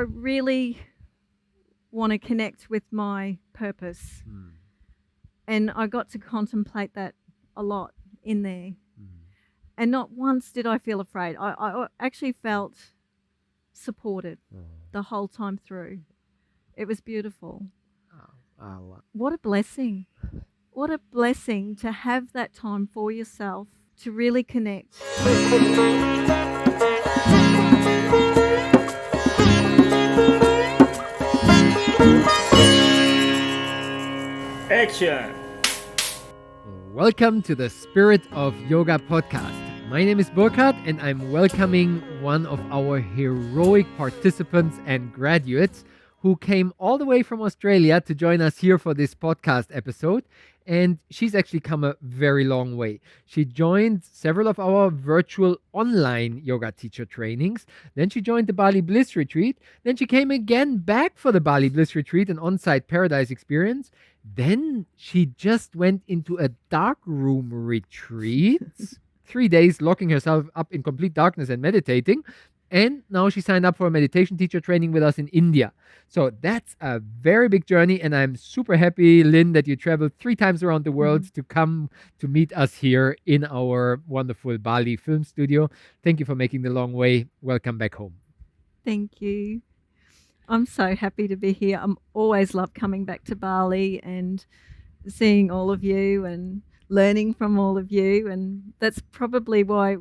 really want to connect with my purpose. And I got to contemplate that a lot in there. And not once did I feel afraid. I actually felt supported the whole time through. It was beautiful. What a blessing. What a blessing to have that time for yourself to really connect. Action! Welcome to the Spirit of Yoga podcast. My name is Burkhard and I'm welcoming one of our heroic participants and graduates who came all the way from Australia to join us here for this podcast episode. And she's actually come a very long way. She joined several of our virtual online yoga teacher trainings. Then she joined the Bali Bliss Retreat. Then she came again back for the Bali Bliss Retreat, an on-site paradise experience. Then she just went into a darkroom retreat, 3 days locking herself up in complete darkness and meditating. And now she signed up for a meditation teacher training with us in India. So that's a very big journey. And I'm super happy, Lynn, that you traveled 3 times around the world to come to meet us here in our wonderful Bali film studio. Thank you for making the long way. Welcome back home. Thank you. I'm so happy to be here. I'm always love coming back to Bali and seeing all of you and learning from all of you. And that's probably why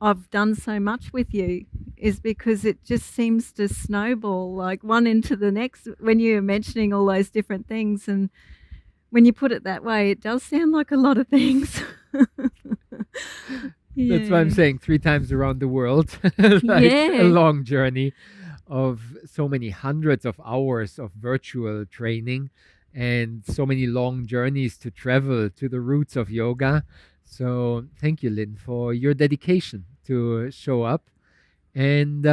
I've done so much with you, is because it just seems to snowball like one into the next when you're mentioning all those different things. And when you put it that way, it does sound like a lot of things. Yeah. That's why I'm saying 3 times around the world. A long journey of so many hundreds of hours of virtual training and so many long journeys to travel to the roots of yoga. So thank you, Lynn, for your dedication to show up. And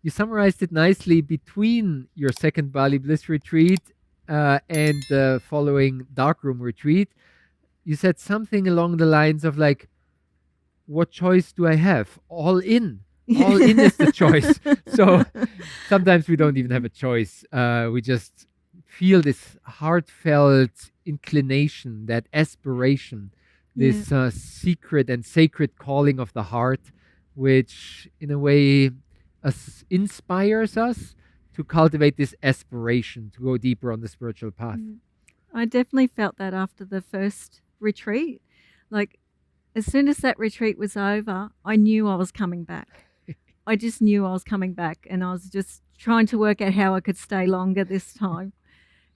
you summarized it nicely between your second Bali Bliss retreat and the following darkroom retreat. You said something along the lines of like, what choice do I have? All in. All in is the choice. So sometimes we don't even have a choice. We just feel this heartfelt inclination, that aspiration, this secret and sacred calling of the heart, which in a way inspires us to cultivate this aspiration to go deeper on the spiritual path. I definitely felt that after the first retreat. Like, as soon as that retreat was over, I knew I was coming back. I just knew I was coming back, and I was just trying to work out how I could stay longer this time.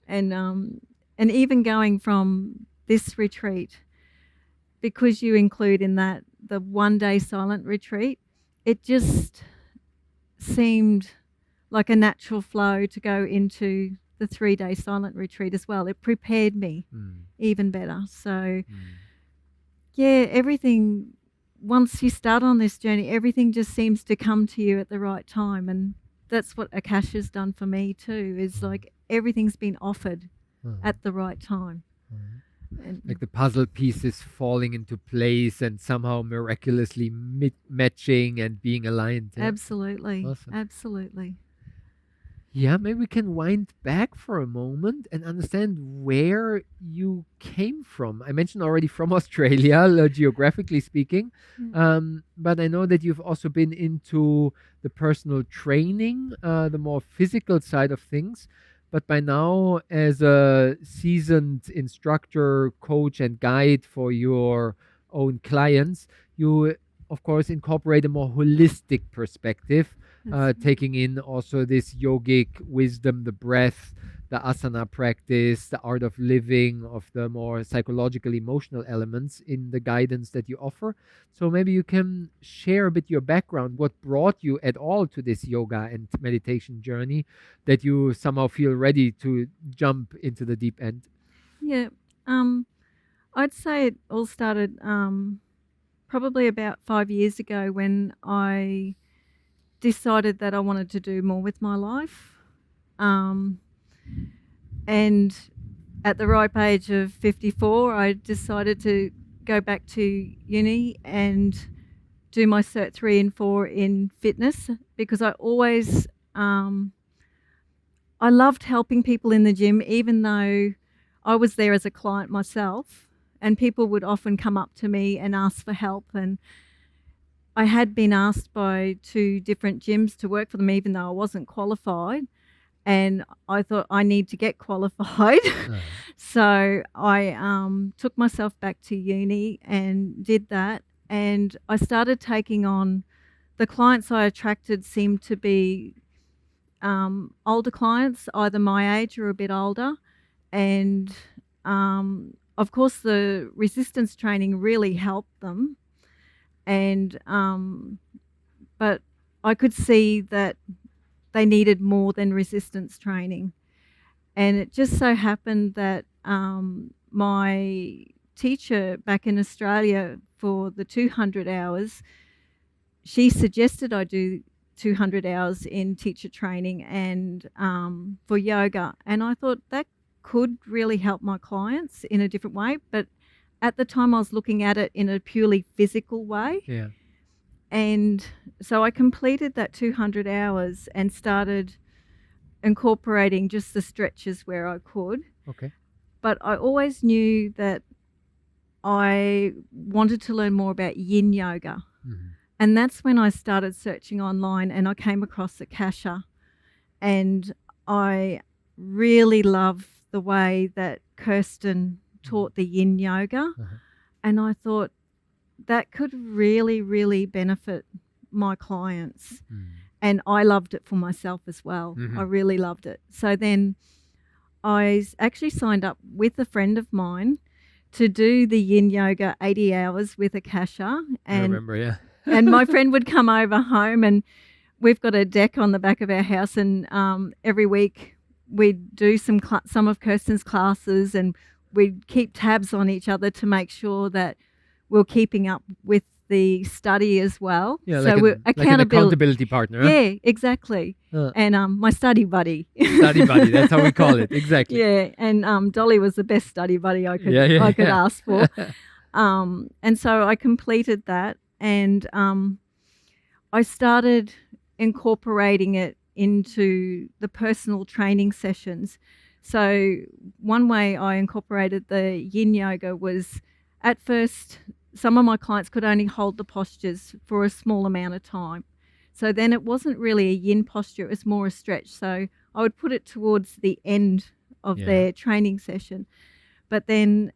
And even going from this retreat, because you include in that the 1-day silent retreat, it just seemed like a natural flow to go into the 3-day silent retreat as well. It prepared me even better. So, everything, once you start on this journey, everything just seems to come to you at the right time. And that's what Akasha's done for me too, is like everything's been offered at the right time. And like the puzzle pieces falling into place and somehow miraculously matching and being aligned. Absolutely. Awesome. Absolutely. Yeah, maybe we can wind back for a moment and understand where you came from. I mentioned already from Australia, geographically speaking, but I know that you've also been into the personal training, the more physical side of things. But by now, as a seasoned instructor, coach, and guide for your own clients, you, of course, incorporate a more holistic perspective, taking in also this yogic wisdom, the breath, the asana practice, the art of living, of the more psychological, emotional elements in the guidance that you offer. So maybe you can share a bit your background, what brought you at all to this yoga and meditation journey, that you somehow feel ready to jump into the deep end. Yeah. I'd say it all started probably about 5 years ago when I decided that I wanted to do more with my life. And at the ripe age of 54, I decided to go back to uni and do my Cert 3 and 4 in fitness, because I always I loved helping people in the gym, even though I was there as a client myself, and people would often come up to me and ask for help. And I had been asked by 2 different gyms to work for them, even though I wasn't qualified. And I thought I need to get qualified. So I took myself back to uni and did that. And I started taking on the clients I attracted seemed to be older clients, either my age or a bit older. And of course, the resistance training really helped them. And but I could see that they needed more than resistance training. And it just so happened that my teacher back in Australia for the 200 hours, she suggested I do 200 hours in teacher training and for yoga. And I thought that could really help my clients in a different way. But at the time I was looking at it in a purely physical way. Yeah. And so I completed that 200 hours and started incorporating just the stretches where I could. Okay. But I always knew that I wanted to learn more about yin yoga. Mm-hmm. And that's when I started searching online and I came across Akasha. And I really love the way that Kirsten taught the yin yoga. And I thought that could really, really benefit my clients. And I loved it for myself as well. I really loved it. So then I actually signed up with a friend of mine to do the yin yoga 80 hours with Akasha. And, I remember, yeah. and my friend would come over home, and we've got a deck on the back of our house, and every week we'd do some of Kirsten's classes, and we'd keep tabs on each other to make sure that we're keeping up with the study as well. Yeah, so like, we're like an accountability partner. Huh? Yeah, exactly. And my study buddy. Study buddy, that's how we call it. Exactly. Yeah, and Dolly was the best study buddy I could ask for. And so I completed that, and I started incorporating it into the personal training sessions. So one way I incorporated the yin yoga was, at first, some of my clients could only hold the postures for a small amount of time. So then it wasn't really a yin posture, it was more a stretch. So I would put it towards the end of their training session. But then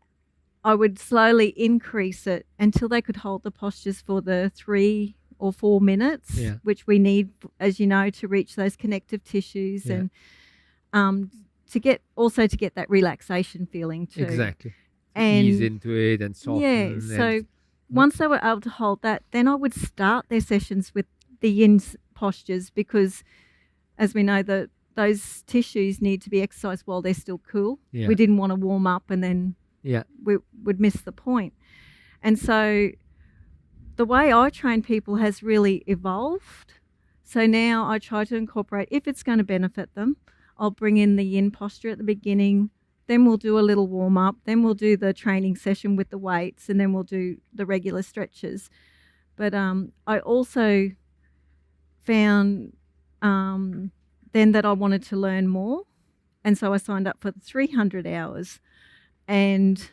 I would slowly increase it until they could hold the postures for the 3 or 4 minutes, which we need, as you know, to reach those connective tissues and to get that relaxation feeling too. Exactly. And ease into it and soften. Yeah, so once they were able to hold that, then I would start their sessions with the yin postures, because as we know, those tissues need to be exercised while they're still cool. Yeah. We didn't want to warm up and then we would miss the point. And so the way I train people has really evolved. So now I try to incorporate, if it's going to benefit them, I'll bring in the yin posture at the beginning. Then we'll do a little warm up. Then we'll do the training session with the weights, and then we'll do the regular stretches. But I also found then that I wanted to learn more, and so I signed up for the 300 hours. And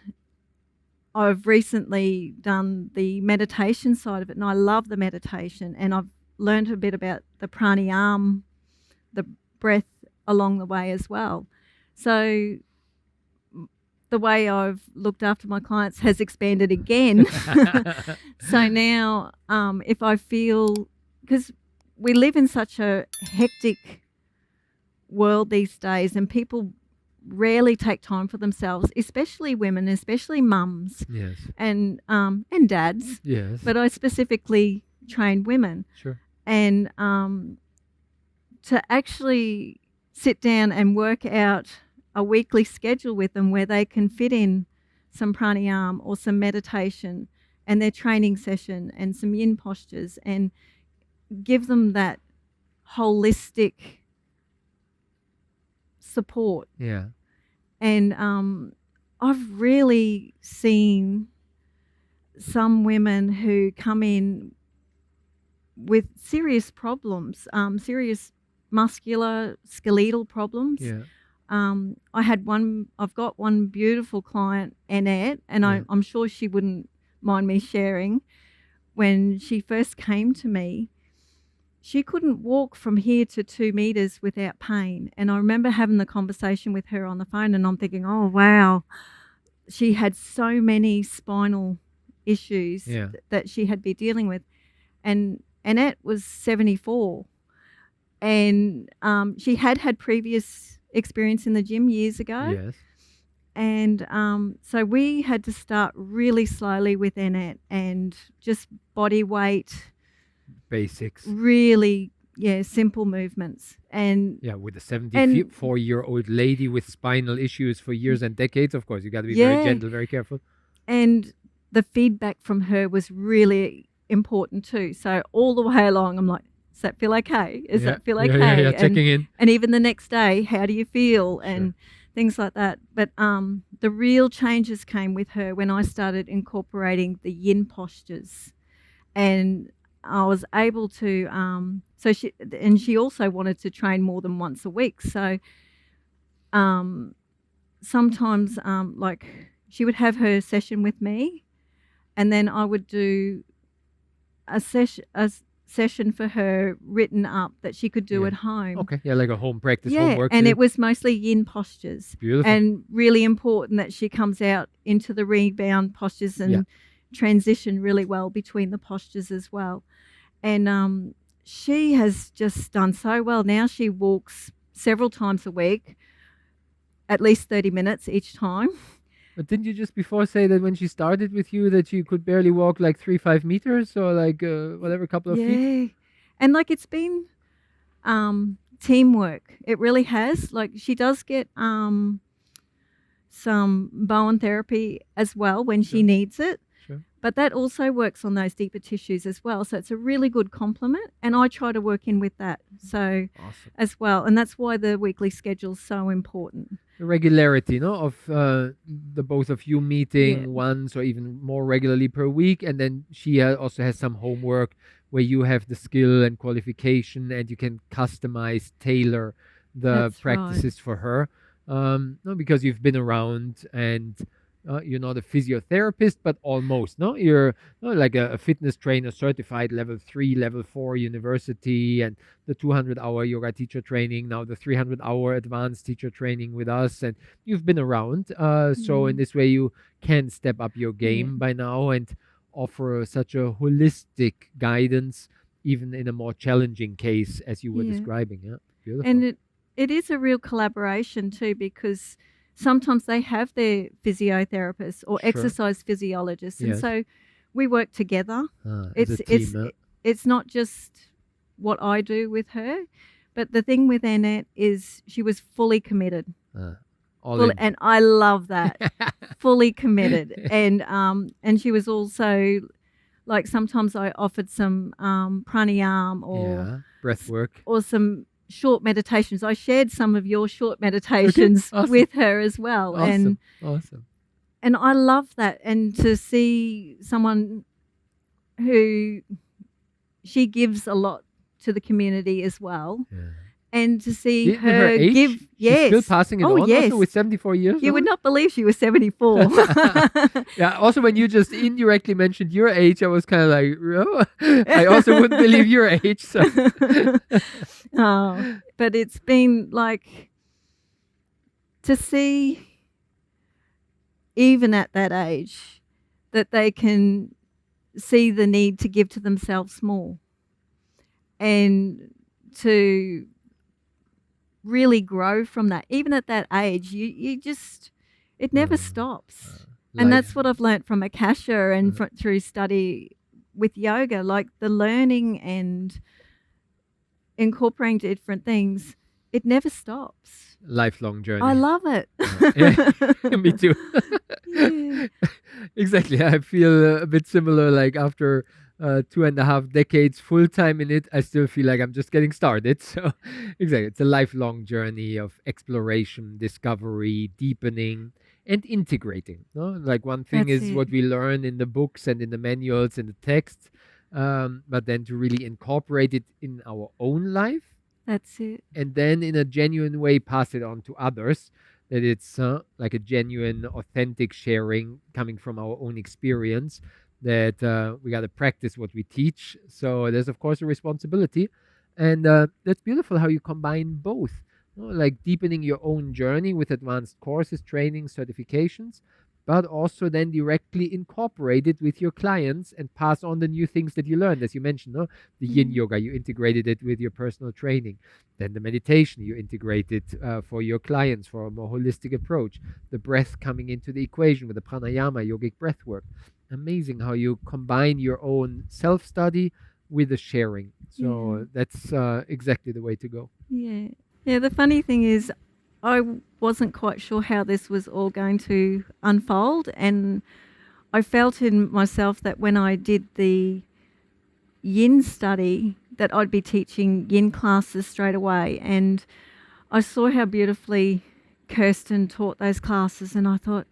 I've recently done the meditation side of it, and I love the meditation. And I've learned a bit about the pranayama, the breath along the way as well. So the way I've looked after my clients has expanded again. So now if I feel, because we live in such a hectic world these days, and people rarely take time for themselves, especially women, especially mums. Yes. And dads. Yes. But I specifically train women. Sure. And to actually sit down and work out a weekly schedule with them where they can fit in some pranayama or some meditation and their training session and some yin postures, and give them that holistic support. Yeah. And I've really seen some women who come in with serious problems, serious muscular, skeletal problems. Yeah. I've got one beautiful client, Annette, and Yeah. I'm sure she wouldn't mind me sharing. When she first came to me, she couldn't walk from here to 2 meters without pain. And I remember having the conversation with her on the phone, and I'm thinking, oh, wow, she had so many spinal issues Yeah. that she had been dealing with. And Annette was 74, and she had previous experience in the gym years ago. Yes. And so we had to start really slowly with Annette and just body weight, Basics. really, simple movements. And Yeah, with a 74-year-old lady with spinal issues for years and decades, of course, you got to be very gentle, very careful. And the feedback from her was really important too. So all the way along, I'm like, does that feel okay? Does that feel okay? Yeah, checking in. And even the next day, how do you feel? And things like that. But the real changes came with her when I started incorporating the yin postures. And I was able to, she also wanted to train more than once a week. So sometimes, like, she would have her session with me, and then I would do a session for her written up that she could do at home. Okay, like a home practice homework. And too. it was mostly yin postures. Beautiful. And really important that she comes out into the rebound postures and transition really well between the postures as well. And she has just done so well. Now she walks several times a week, at least 30 minutes each time. But didn't you just before say that when she started with you that you could barely walk like 3-5 meters or like whatever, couple of feet? And like it's been teamwork. It really has. Like she does get some Bowen therapy as well when she needs it. Sure. But that also works on those deeper tissues as well. So it's a really good complement, and I try to work in with that as well. And that's why the weekly schedule is so important. The regularity, of the both of you meeting once or even more regularly per week, and then she also has some homework where you have the skill and qualification, and you can customize, tailor the practices for her. Because you've been around and you're not a physiotherapist, but almost. No, you're like a fitness trainer, certified level 3, level 4 university, and the 200-hour yoga teacher training. Now the 300-hour advanced teacher training with us, and you've been around. So in this way, you can step up your game by now and offer such a holistic guidance, even in a more challenging case, as you were describing. Yeah, beautiful. And it is a real collaboration too, because sometimes they have their physiotherapists or exercise physiologists, and so we work together. It's not just what I do with her, but the thing with Annette is she was fully committed, and I love that. Fully committed, and she was also like sometimes I offered some pranayama or breath work or some short meditations. I shared some of your short meditations with her as well. Awesome. And I love that. And to see someone who she gives a lot to the community as well. Yeah. And to see her give, she's still passing it on also with 74 years You would not believe she was 74. Yeah, also when you just indirectly mentioned your age, I was kind of like, oh, I also wouldn't believe your age. So. But it's been like to see, even at that age, that they can see the need to give to themselves more and to really grow from that. Even at that age, you just, it never stops. And that's what I've learned from Akasha and through study with yoga, like the learning and incorporating different things, it never stops. Lifelong journey. I love it. Me too. Exactly. I feel a bit similar, like after 2.5 decades full time in it, I still feel like I'm just getting started. So exactly, it's a lifelong journey of exploration, discovery, deepening, and integrating. No? Like one thing is what we learn in the books and in the manuals and the texts, but then to really incorporate it in our own life That's it. and then in a genuine way pass it on to others, that it's like a genuine authentic sharing coming from our own experience, that we got to practice what we teach. So there's of course a responsibility, and that's beautiful how you combine both, like deepening your own journey with advanced courses, training, certifications, but also then directly incorporate it with your clients and pass on the new things that you learned. As you mentioned, no? The yin yoga, you integrated it with your personal training. Then the meditation, you integrated for your clients for a more holistic approach. The breath coming into the equation with the pranayama, yogic breath work. Amazing how you combine your own self-study with the sharing. So that's exactly the way to go. Yeah. Yeah, the funny thing is, I wasn't quite sure how this was all going to unfold, and I felt in myself that when I did the yin study that I'd be teaching yin classes straight away, and I saw how beautifully Kirsten taught those classes, and I thought,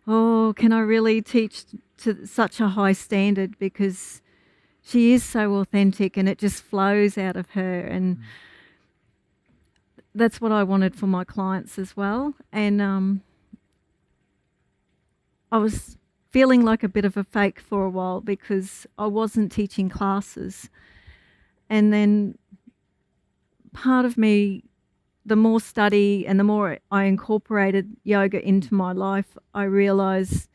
oh, can I really teach to such a high standard, because she is so authentic and it just flows out of her, and that's what I wanted for my clients as well. And I was feeling like a bit of a fake for a while because I wasn't teaching classes. And then part of me, the more study and the more I incorporated yoga into my life, I realised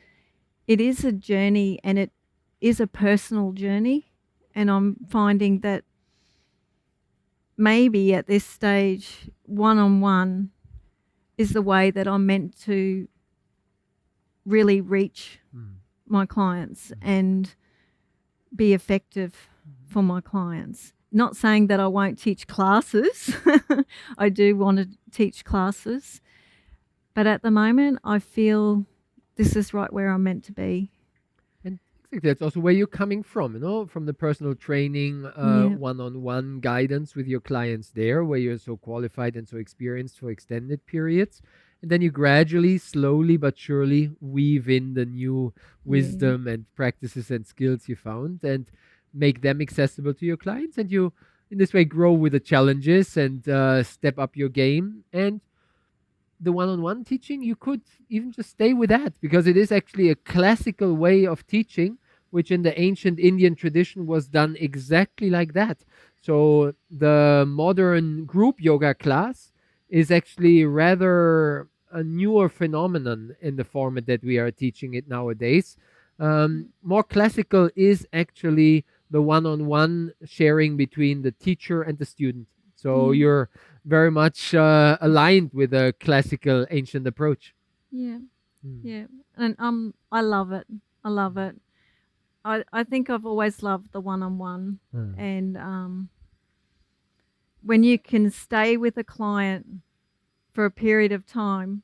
it is a journey, and it is a personal journey. And I'm finding that maybe at this stage, one-on-one is the way that I'm meant to really reach my clients and be effective for my clients. Not saying that I won't teach classes. I do want to teach classes. But at the moment, I feel this is right where I'm meant to be. And that's also where you're coming from, from the personal training, one-on-one guidance with your clients there, where you're so qualified and so experienced for extended periods. And then you gradually, slowly but surely weave in the new wisdom and practices and skills you found and make them accessible to your clients. And you, in this way, grow with the challenges and step up your game. And the one-on-one teaching, you could even just stay with that, because it is actually a classical way of teaching, which in the ancient Indian tradition was done exactly like that. So the modern group yoga class is actually rather a newer phenomenon in the format that we are teaching it nowadays. More classical is actually the one-on-one sharing between the teacher and the student. So you're very much aligned with a classical ancient approach. Yeah. And I love it. I love it. I think I've always loved the one-on-one. And when you can stay with a client for a period of time,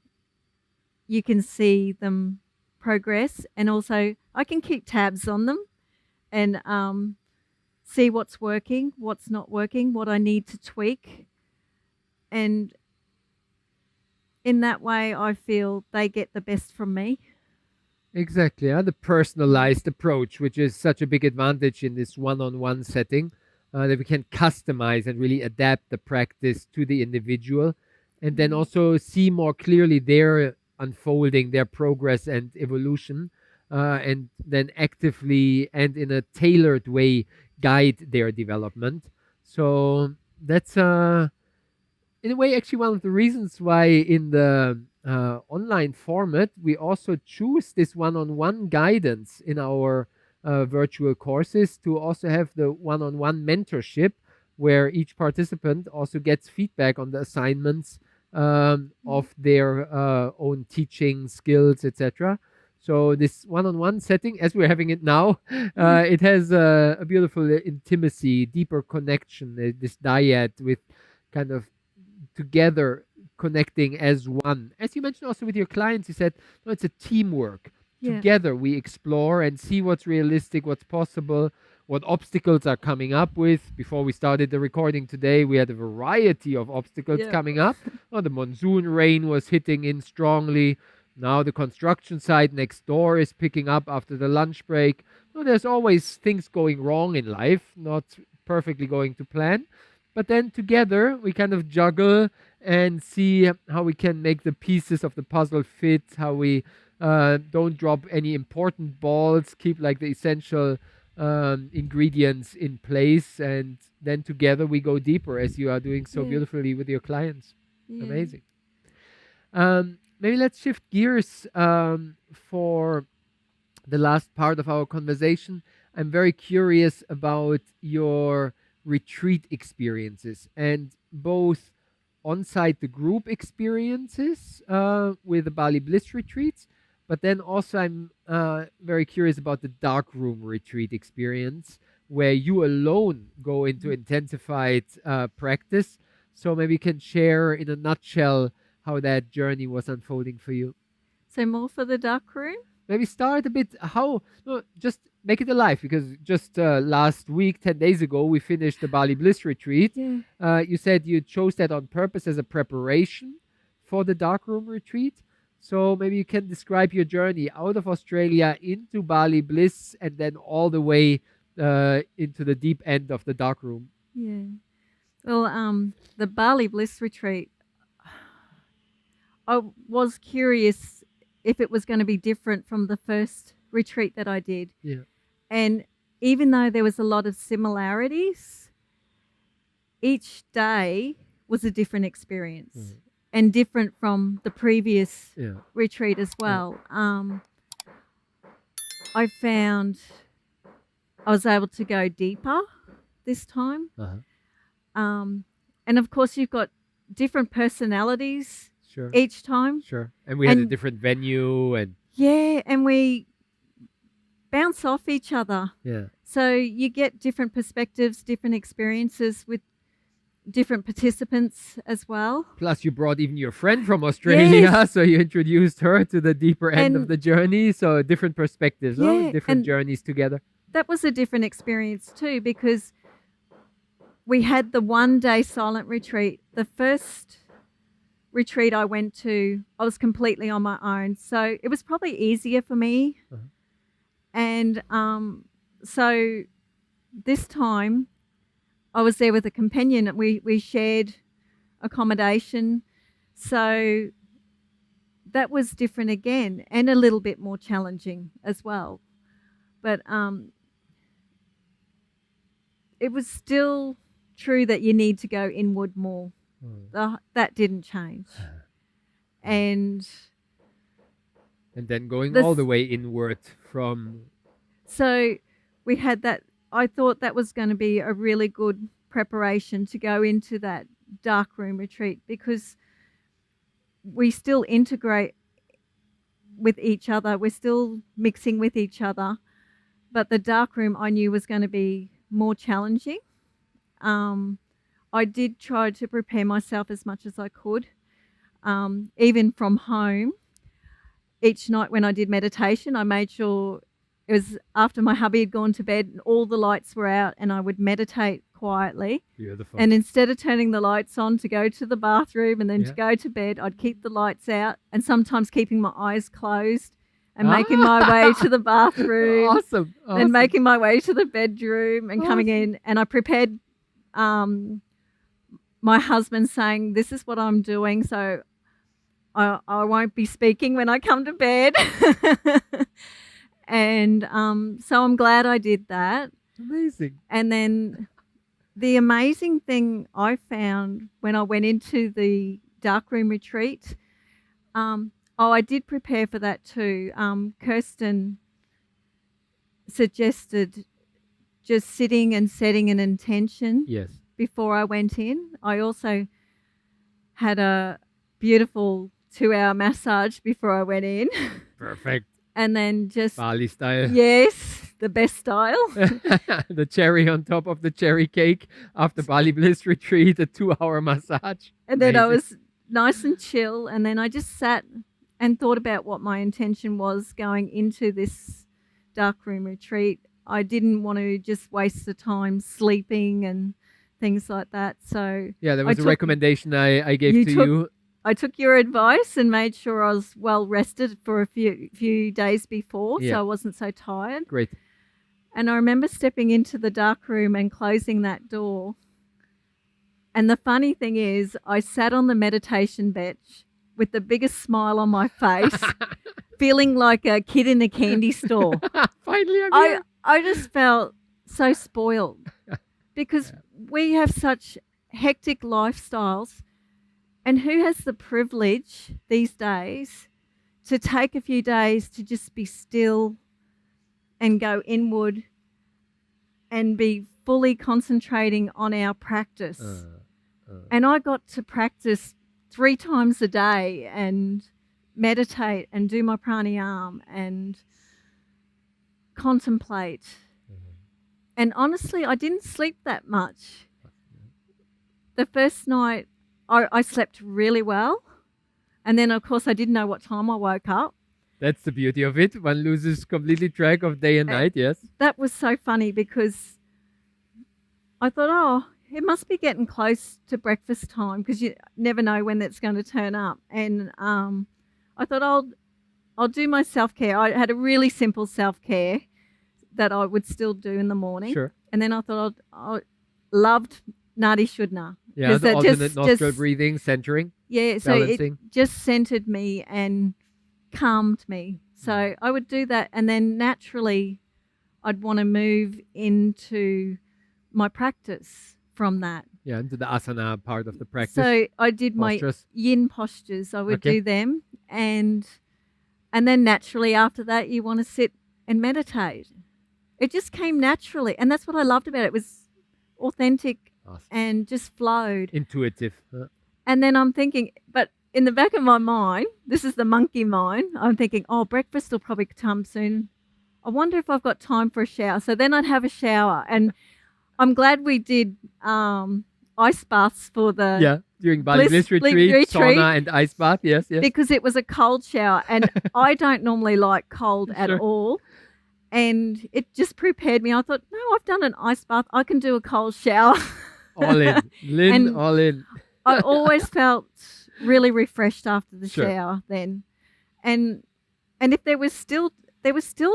you can see them progress, and also I can keep tabs on them and see what's working, what's not working, what I need to tweak. And in that way, I feel they get the best from me. Exactly, the personalized approach, which is such a big advantage in this one-on-one setting, that we can customize and really adapt the practice to the individual, and then also see more clearly their unfolding, their progress and evolution, and then actively and in a tailored way guide their development. So that's in a way actually one of the reasons why in the online format we also choose this one-on-one guidance in our virtual courses, to also have the one-on-one mentorship, where each participant also gets feedback on the assignments of their own teaching skills, etc. So this one-on-one setting, as we're having it now, it has a beautiful intimacy, deeper connection, this dyad with kind of together connecting as one. As you mentioned also with your clients, you said, no, it's a teamwork. Together we explore and see what's realistic, what's possible, what obstacles are coming up with. Before we started the recording today, we had a variety of obstacles coming up. Oh, the monsoon rain was hitting in strongly. Now the construction site next door is picking up after the lunch break. No, there's always things going wrong in life, not perfectly going to plan. But then together we kind of juggle and see how we can make the pieces of the puzzle fit, how we don't drop any important balls, keep like the essential ingredients in place, and then together we go deeper as you are doing so Yeah. beautifully with your clients. Yeah. Amazing. Maybe let's shift gears for the last part of our conversation. I'm very curious about your retreat experiences, and both on-site the group experiences with the Bali Bliss retreats, but then also I'm very curious about the darkroom retreat experience where you alone go into intensified practice. So maybe you can share in a nutshell how that journey was unfolding for you. So more for the darkroom? Maybe start a bit how, no, just make it alive, because just last week, 10 days ago, we finished the Bali Bliss retreat. Yeah. You said you chose that on purpose as a preparation for the darkroom retreat. So maybe you can describe your journey out of Australia into Bali Bliss and then all the way into the deep end of the darkroom. Yeah. Well, the Bali Bliss retreat, I was curious if it was going to be different from the first retreat that I did. Yeah. And even though there was a lot of similarities, each day was a different experience and different from the previous retreat as well. I found I was able to go deeper this time. And of course, you've got different personalities each time. Sure. And we had a different venue and and we bounce off each other. Yeah. So you get different perspectives, different experiences with different participants as well. Plus you brought even your friend from Australia, so you introduced her to the deeper end of the journey. So different perspectives, different journeys together. That was a different experience too, because we had the 1-day silent retreat. The first retreat I went to, I was completely on my own. So it was probably easier for me. And so this time I was there with a companion. We shared accommodation. So that was different again and a little bit more challenging as well. But it was still true that you need to go inward more. That didn't change. And then going all the way inward from... So we had that. I thought that was going to be a really good preparation to go into that darkroom retreat, because we still integrate with each other. We're still mixing with each other. But the darkroom I knew was going to be more challenging. I did try to prepare myself as much as I could, even from home. Each night when I did meditation, I made sure it was after my hubby had gone to bed and all the lights were out, and I would meditate quietly. Beautiful. And instead of turning the lights on to go to the bathroom and then to go to bed, I'd keep the lights out and sometimes keeping my eyes closed and making my way to the bathroom. Awesome. And making my way to the bedroom and coming in. And I prepared my husband saying, this is what I'm doing, so I won't be speaking when I come to bed. And so I'm glad I did that. Amazing. And then the amazing thing I found when I went into the darkroom retreat, I did prepare for that too. Kirsten suggested just sitting and setting an intention before I went in. I also had a beautiful 2-hour massage before I went in. Perfect. And then just... Bali style. Yes, the best style. The cherry on top of the cherry cake after Bali Bliss retreat, a 2-hour massage. And then I was nice and chill. And then I just sat and thought about what my intention was going into this darkroom retreat. I didn't want to just waste the time sleeping and things like that. So yeah, there was a recommendation I gave to you. I took your advice and made sure I was well rested for a few days before, so I wasn't so tired. Great. And I remember stepping into the dark room and closing that door. And the funny thing is, I sat on the meditation bench with the biggest smile on my face, feeling like a kid in a candy store. Finally, I'm here. I just felt so spoiled because we have such hectic lifestyles. And who has the privilege these days to take a few days to just be still and go inward and be fully concentrating on our practice? And I got to practice 3 times a day and meditate and do my pranayama and contemplate. And honestly, I didn't sleep that much. The first night, I slept really well. And then, of course, I didn't know what time I woke up. That's the beauty of it. One loses completely track of day and night, yes. That was so funny because I thought, oh, it must be getting close to breakfast time because you never know when that's going to turn up. And I thought I'll do my self-care. I had a really simple self-care that I would still do in the morning. Sure. And then I thought I loved Nadi Shuddha. Yeah, the alternate nostril breathing, centering. Yeah, so balancing. It just centered me and calmed me. So I would do that, and then naturally I'd want to move into my practice from that. Yeah, into the asana part of the practice. So I did postures. my yin postures. I would do them, and then naturally after that you want to sit and meditate. It just came naturally, and that's what I loved about it. It was authentic. Awesome. And just flowed. Intuitive. And then I'm thinking, but in the back of my mind, this is the monkey mind, I'm thinking, oh, breakfast will probably come soon. I wonder if I've got time for a shower. So then I'd have a shower. And I'm glad we did ice baths for the during Bali Bliss retreat, sauna and ice bath. Yes. Because it was a cold shower. And I don't normally like cold at all. And it just prepared me. I thought, no, I've done an ice bath. I can do a cold shower. All in. Lynn, all in. I always felt really refreshed after the shower then. And if there was still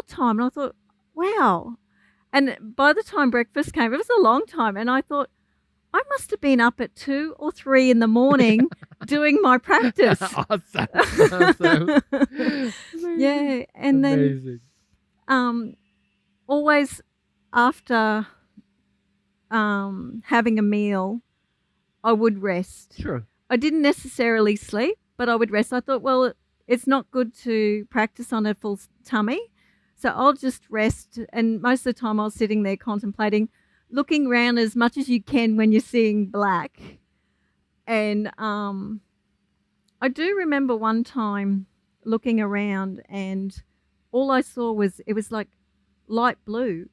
time, and I thought, wow. And by the time breakfast came, it was a long time. And I thought, I must have been up at 2 or 3 in the morning doing my practice. Awesome. Yeah. And amazing. Then always after having a meal, I would rest. Sure. I didn't necessarily sleep, but I would rest. I thought, well, it's not good to practice on a full tummy, so I'll just rest. And most of the time I was sitting there contemplating, looking around as much as you can when you're seeing black. And I do remember one time looking around and all I saw was, it was like light blue.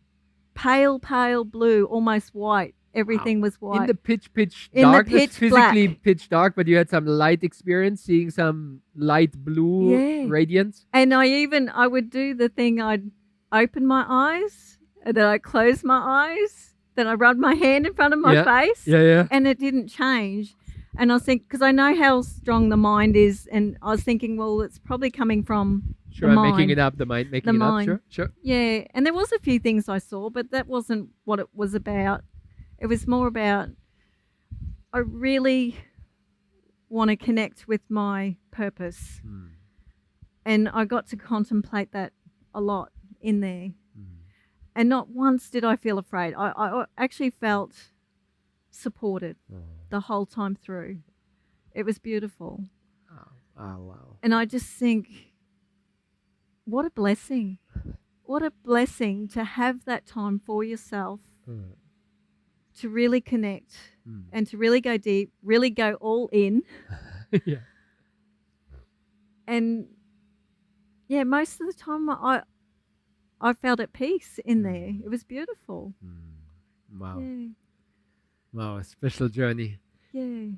Pale blue, almost white. Everything was white. In the pitch in dark, the pitch physically black. Pitch dark, but you had some light experience, seeing some light blue radiance. And I would do the thing, I'd open my eyes, and then I'd close my eyes, then I rub my hand in front of my face, and it didn't change. And I was thinking, because I know how strong the mind is, and I was thinking, well, it's probably coming from Sure, the I'm mind. making it up, the mind making it up, sure. Yeah, and there was a few things I saw, but that wasn't what it was about. It was more about, I really want to connect with my purpose. And I got to contemplate that a lot in there. And not once did I feel afraid. I actually felt supported the whole time through. It was beautiful. Oh, wow. And I just think, what a blessing. What a blessing to have that time for yourself, to really connect and to really go deep, really go all in. And yeah, most of the time I felt at peace in there. It was beautiful. Wow. Yeah. Wow, a special journey. Yeah.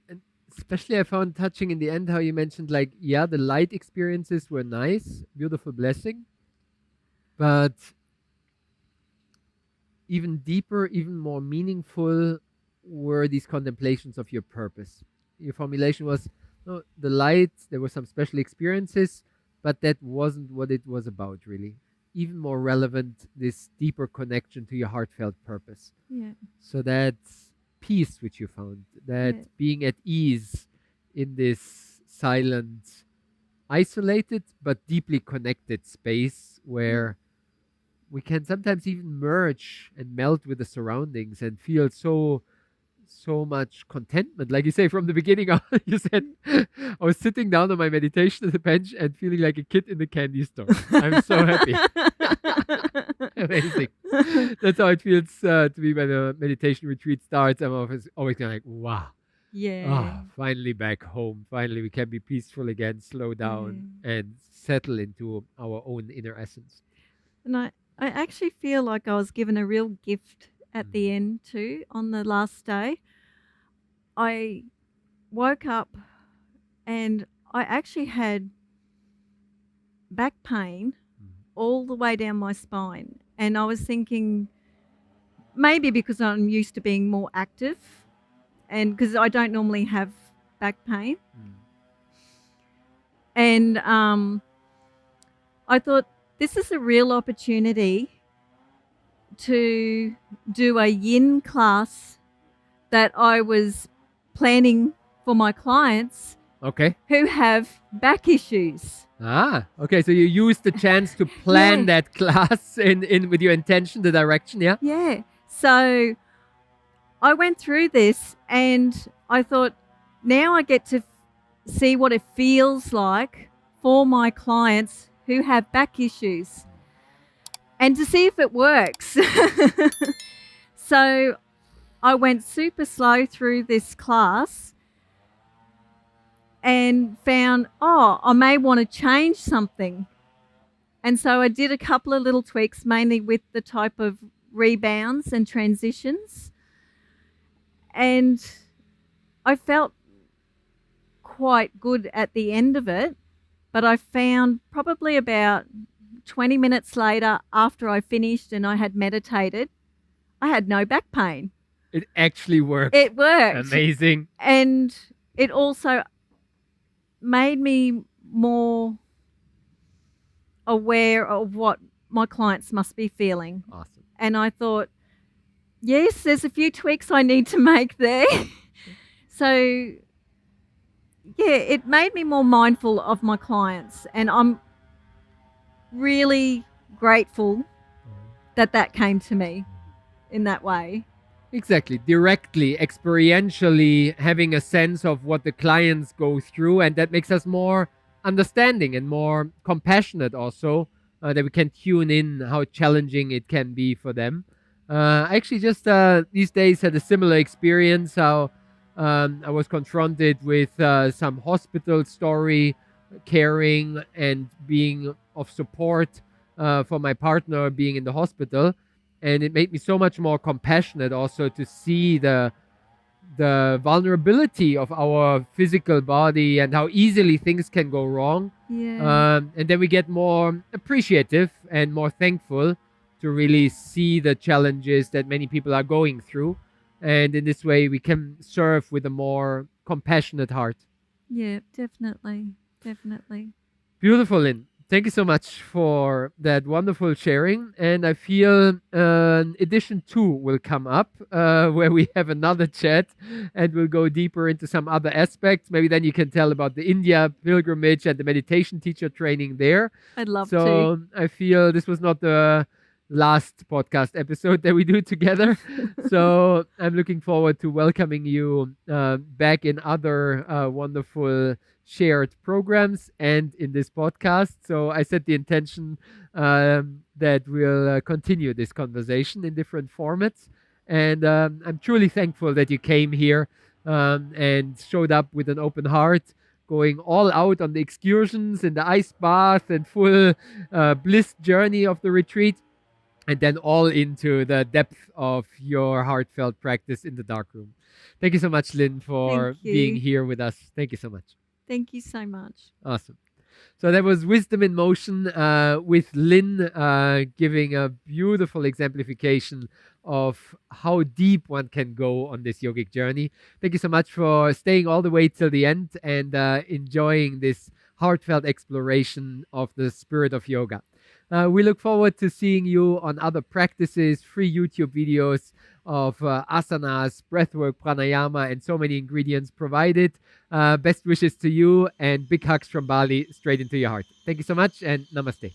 And especially I found touching in the end how you mentioned, like, the light experiences were nice, beautiful blessing. But even deeper, even more meaningful were these contemplations of your purpose. Your formulation was, no, the light, there were some special experiences, but that wasn't what it was about, really. Even more relevant, this deeper connection to your heartfelt purpose. Yeah. So that's peace which you found, that Yeah. being at ease in this silent, isolated but deeply connected space where we can sometimes even merge and melt with the surroundings and feel so much contentment. Like you say from the beginning, you said, I was sitting down on my meditation at the bench and feeling like a kid in the candy store. I'm so happy. Amazing. That's how it feels to me when a meditation retreat starts. I'm always kind of like, wow. Yeah. Finally back home. Finally, we can be peaceful again, slow down, and settle into our own inner essence. And I actually feel like I was given a real gift at the end too. On the last day, I woke up and I actually had back pain all the way down my spine. And I was thinking maybe because I'm used to being more active and because I don't normally have back pain. And I thought this is a real opportunity to do a yin class that I was planning for my clients Okay. who have back issues. Okay. So you used the chance to plan that class in with your intention, the direction, yeah? Yeah. So I went through this and I thought now I get to see what it feels like for my clients who have back issues and to see if it works. So I went super slow through this class and found, I may want to change something. And so I did a couple of little tweaks, mainly with the type of rebounds and transitions. And I felt quite good at the end of it, but I found probably about 20 minutes later, after I finished and I had meditated, I had no back pain. It actually worked. It worked. Amazing. And it also made me more aware of what my clients must be feeling. Awesome. And I thought, yes, there's a few tweaks I need to make there. So, yeah, it made me more mindful of my clients. And I'm really grateful that came to me in that way. Exactly. Directly, experientially having a sense of what the clients go through, and that makes us more understanding and more compassionate also, that we can tune in how challenging it can be for them. I actually just these days had a similar experience how I was confronted with some hospital story, caring and being of support for my partner being in the hospital. And it made me so much more compassionate also to see the vulnerability of our physical body and how easily things can go wrong. Yeah. And then we get more appreciative and more thankful to really see the challenges that many people are going through. And in this way, we can serve with a more compassionate heart. Yeah, definitely. Definitely. Beautiful, Lynn. Thank you so much for that wonderful sharing. And I feel edition 2 will come up where we have another chat and we'll go deeper into some other aspects. Maybe then you can tell about the India pilgrimage and the meditation teacher training there. I'd love So to. I feel this was not the last podcast episode that we do together. So I'm looking forward to welcoming you back in other wonderful shared programs and in this podcast. So I set the intention that we'll continue this conversation in different formats. And I'm truly thankful that you came here and showed up with an open heart, going all out on the excursions and the ice bath and full bliss journey of the retreat, and then all into the depth of your heartfelt practice in the darkroom. Thank you so much, Lynn, for Thank you. being here with us. Thank you so much. Thank you so much. Awesome. So that was Wisdom in Motion with Lynn giving a beautiful exemplification of how deep one can go on this yogic journey. Thank you so much for staying all the way till the end and enjoying this heartfelt exploration of the spirit of yoga. We look forward to seeing you on other practices, free YouTube videos of asanas, breathwork, pranayama, and so many ingredients provided. Best wishes to you, and big hugs from Bali straight into your heart. Thank you so much, and namaste.